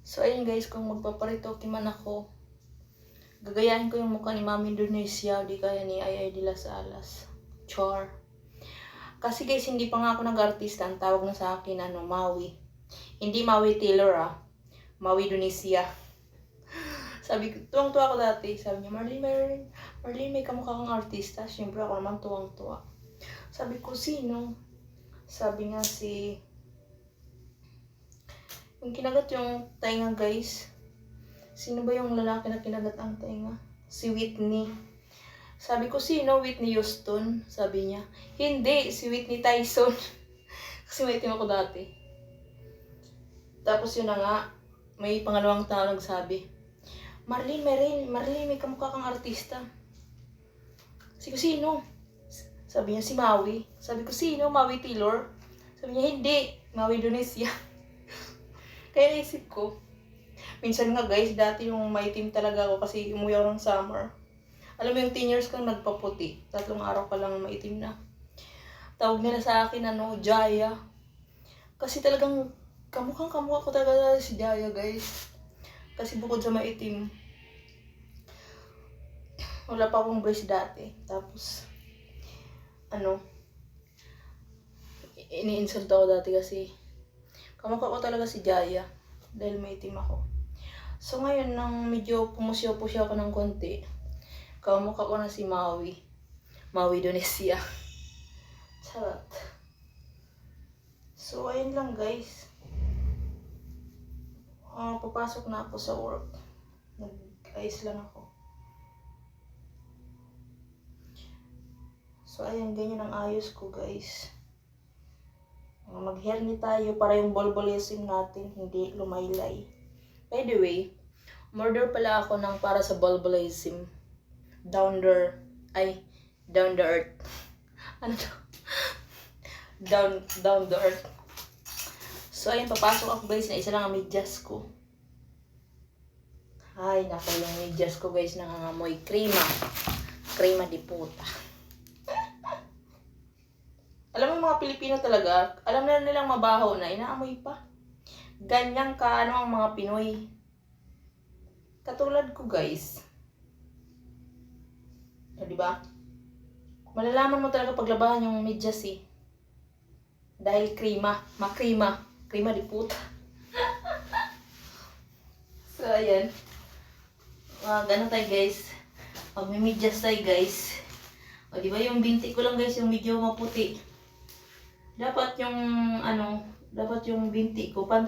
So, ayun guys, kung magpaparitoke man ako, gagayahin ko yung mukha ni Mami Indonesia, di kaya ni Ay de las Alas. Char. Kasi guys, hindi pa nga ako nag-artista. Ang tawag na sa akin, Maui. Hindi Maui Taylor Maui Indonesia. Sabi ko, tuwang-tuwa ako dati. Sabi niya, Marlene, may kamukha kang artista. Siyempre ako naman tuwang-tuwa. Sabi ko, sino? Sabi nga yung kinagat yung tainga guys. Sino ba yung lalaki na kinagat ang tainga? Si Whitney. Sabi ko, sino? Whitney Houston? Sabi niya, hindi, si Whitney Tyson. Kasi may itim ako dati. Tapos yun na nga, may pangalawang tao nagsabi, Marlene, may kamukha kang artista. Sabi ko, sino? Sabi niya, si Maui. Sabi ko, sino? Maui Taylor? Sabi niya, hindi, Maui Indonesia. Kaya naisip ko, minsan nga guys, dati yung maitim talaga ako kasi umuwi ako ng summer. Alam mo yung 10 years kang nagpaputi, 3 araw ka lang maitim na. Tawag nila sa akin, Jaya. Kasi talagang kamukha ko talaga si Jaya guys. Kasi bukod sa maitim, wala pa akong brace dati. Tapos, ini-insult ako dati kasi kamukha ko talaga si Jaya dahil maitim ako. So ngayon, nang medyo pumusyo-pusyo ako ng konti, kamukha ko na si Maui Indonesia. Charot. So ayun lang guys. Papasok na ako sa work. Nag-ayos lang ako. So ayun, ganyan ang ayos ko guys. Mag-hairnet tayo para yung bolbolism natin hindi lumaylay. By the way, order pala ako ng para sa bolbolism. Down the earth. Ano to? Down the earth. So ayun, papasok ako guys na isa lang ang medyas ko. Ay, nako, yung medyas ko guys nangangamoy krema di puta. Alam mo yung mga Pilipino talaga, alam na nilang mabaho na, inaamoy pa. Ganyan ka, ang mga Pinoy. Katulad ko guys. Diba? Malalaman mo talaga paglabahan yung medyas dahil krema di puta. So ayan. Ganun tayo guys. Magmimidyas tayo guys. O diba yung binti ko lang guys, yung medyo maputi. Dapat yung binti ko pantay